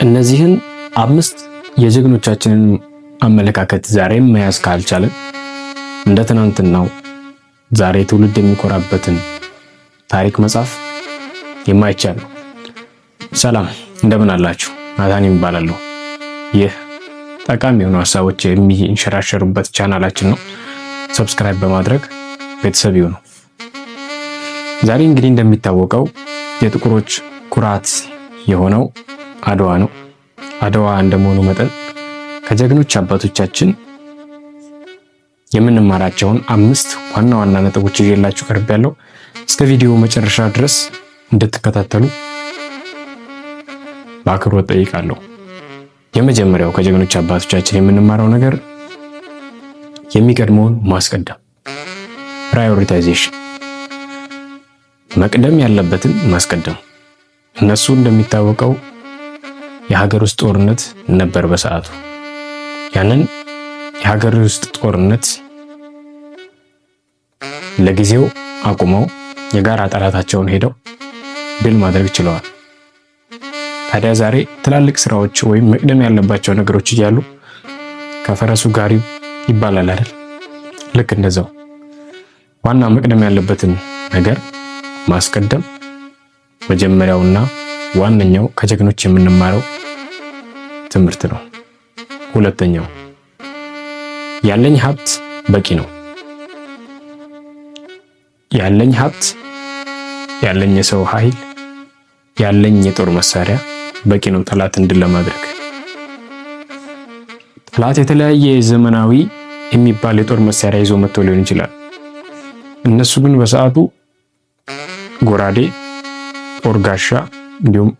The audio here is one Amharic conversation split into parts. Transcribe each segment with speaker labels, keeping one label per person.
Speaker 1: እነዚህን 5 የጀግኖቻችንን አመለካከት ዛሬም መያዝ ካልቻለን እንደ ትናንትናው ዛሬ ትውልድ የሚኮራበትን ታሪክ መጻፍ የማይቻል ነው። ሰላም እንደምን አላችሁ? ናታን ይባላል። ይህ ጠቃሚ የሆኑ ሀሳቦች የሚንሸራሸሩበት ቻናላችን ነው። ሰብስክራይብ በማድረግ ቤተሰብ ይሁኑ። ዛሬ እንግዲህ እንደሚታወቀው የጥቁሮች ኩራት የሆነው አድዋ ነው። አድዋ እንደመሆኑ መጠን ከጀግኖች አባቶቻችን የምንማራቸውን 5 ዋና ዋና ነጥቦች ይዤላችሁ ቀርቤያለሁ። እስከ ቪዲዮ መጨረሻ ድረስ እንድትከታተሉ በአክብሮት ጠይቃለሁ። የመጀመሪያው ከጀግኖች አባቶቻችን የምንማረው ነገር የሚቀድመውን ማስቀደም፣ ፕራዮሪታይዜሽን፣ መቅደም ያለበትን ማስቀደም። እነሱ እንደሚታወቀው የሀገር ውስጥ ጦርነት ነበር በሰዓቱ። ያንን የሀገር ውስጥ ጦርነት ለጊዜው አቁመው የጋራ ጠላታቸውን ሄደው ድል ማድረግ ችለዋል። ታዲያ ዛሬ ትላልቅ ስራዎች ወይም መቅደም ያለባቸው ነገሮች እያሉ ከፈረሱ ጋሪ ይባላል አይደል? ልክ እንደዛው ዋና መቅደም ያለበትን ነገር ማስቀደም መጀመሪያውና ዋነኛው ከጀግኖች የምንማረው ትምህርት ነው። ሁለተኛው ያለኝ ሀብት በቂ ነው። ያለኝ ሀብት፣ ያለኝ የሰው ኃይል፣ ያለኝ የጦር መሳሪያ በቂ ነው ጠላትን ድል ለማድረግ። ጠላት የተለያየ ዘመናዊ የሚባል የጦር መሳሪያ ይዞ መጥቶ ሊሆን ይችላል። እነሱ ግን በሰዓቱ ጎራዴ፣ ጦር ጋሻ እንዲሁም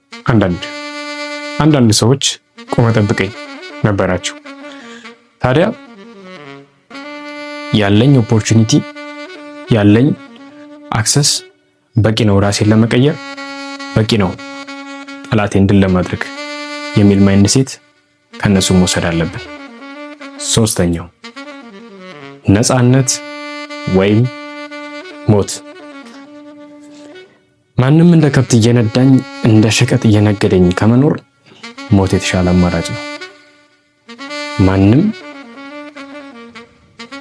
Speaker 1: አንዳንድ ሰዎች ቆመ ጠብቀኝ ነበራቸው። ታዲያ ያለኝ ኦፖርቹኒቲ ያለኝ አክሰስ በቂ ነው፣ ራሴን ለመቀየር በቂ ነው፣ ጠላቴን ድል ለማድረግ የሚል ማይንድሴት ከነሱ መውሰድ አለብን። ሶስተኛው ነፃነት ወይም ሞት። ማንም እንደ ከብት እየነዳኝ እንደ ሸቀጥ እየነገደኝ ከመኖር ሞት የተሻለ አማራጭ ነው። ማንም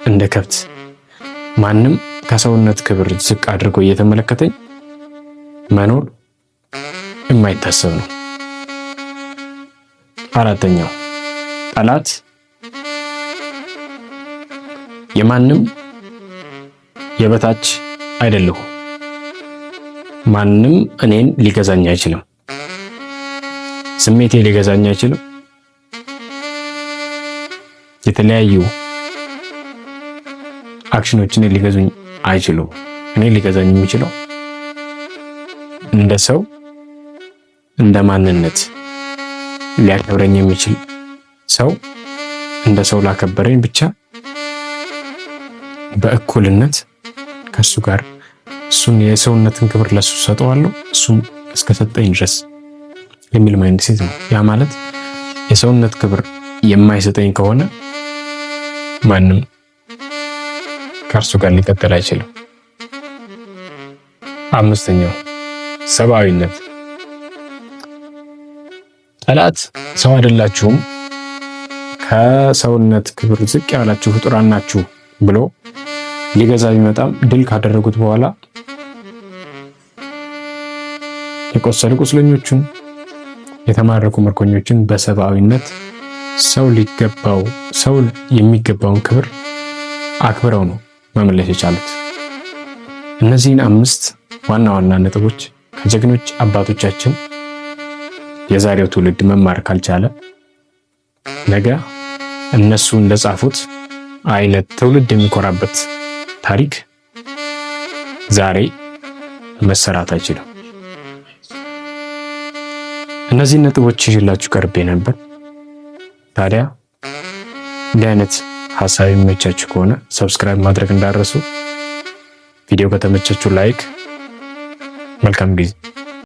Speaker 1: እንደ ከብት፣ ማንም ከሰውነት ክብር ዝቅ አድርጎ እየተመለከተኝ መኖር የማይታሰብ ነው። አራተኛው ጠላት የማንም የበታች አይደለሁም። ማንም እኔን ሊገዛኝ አይችልም። ስሜቴ ሊገዛኝ አይችልም። የተለያዩ አክሽኖችን ሊገዙኝ አይችሉም። እኔ ሊገዛኝ የሚችለው እንደ ሰው፣ እንደ ማንነት ሊያከብረኝ የሚችል ሰው እንደ ሰው ላከበረኝ ብቻ በእኩልነት ከሱ ጋር እሱን የሰውነትን ክብር ለሱ ሰጠዋለሁ፣ እሱም እስከሰጠኝ ድረስ የሚል ማይንድሴት ነው። ያ ማለት የሰውነት ክብር የማይሰጠኝ ከሆነ ማንም ከእርሱ ጋር ሊቀጥል አይችልም። አምስተኛው ሰብአዊነት። ጠላት ሰው አይደላችሁም፣ ከሰውነት ክብር ዝቅ ያላችሁ ፍጡራን ናችሁ ብሎ ሊገዛ ቢመጣም ድል ካደረጉት በኋላ የቆሰሉ ቁስለኞቹን፣ የተማረኩ ምርኮኞችን በሰብአዊነት ሰው የሚገባውን ክብር አክብረው ነው መመለስ የቻሉት። እነዚህን 5 ዋና ዋና ነጥቦች ከጀግኖች አባቶቻችን የዛሬው ትውልድ መማር ካልቻለ ነገ እነሱ እንደጻፉት አይነት ትውልድ የሚኮራበት ታሪክ ዛሬ መሰራት አይችልም። እነዚህ ነጥቦች ይዤላችሁ ቀርቤ ነበር። ታዲያ እንዲህ አይነት ሀሳብ የሚመቻችሁ ከሆነ ሰብስክራይብ ማድረግ እንዳትረሱ። ቪዲዮ ከተመቻችሁ ላይክ። መልካም ጊዜ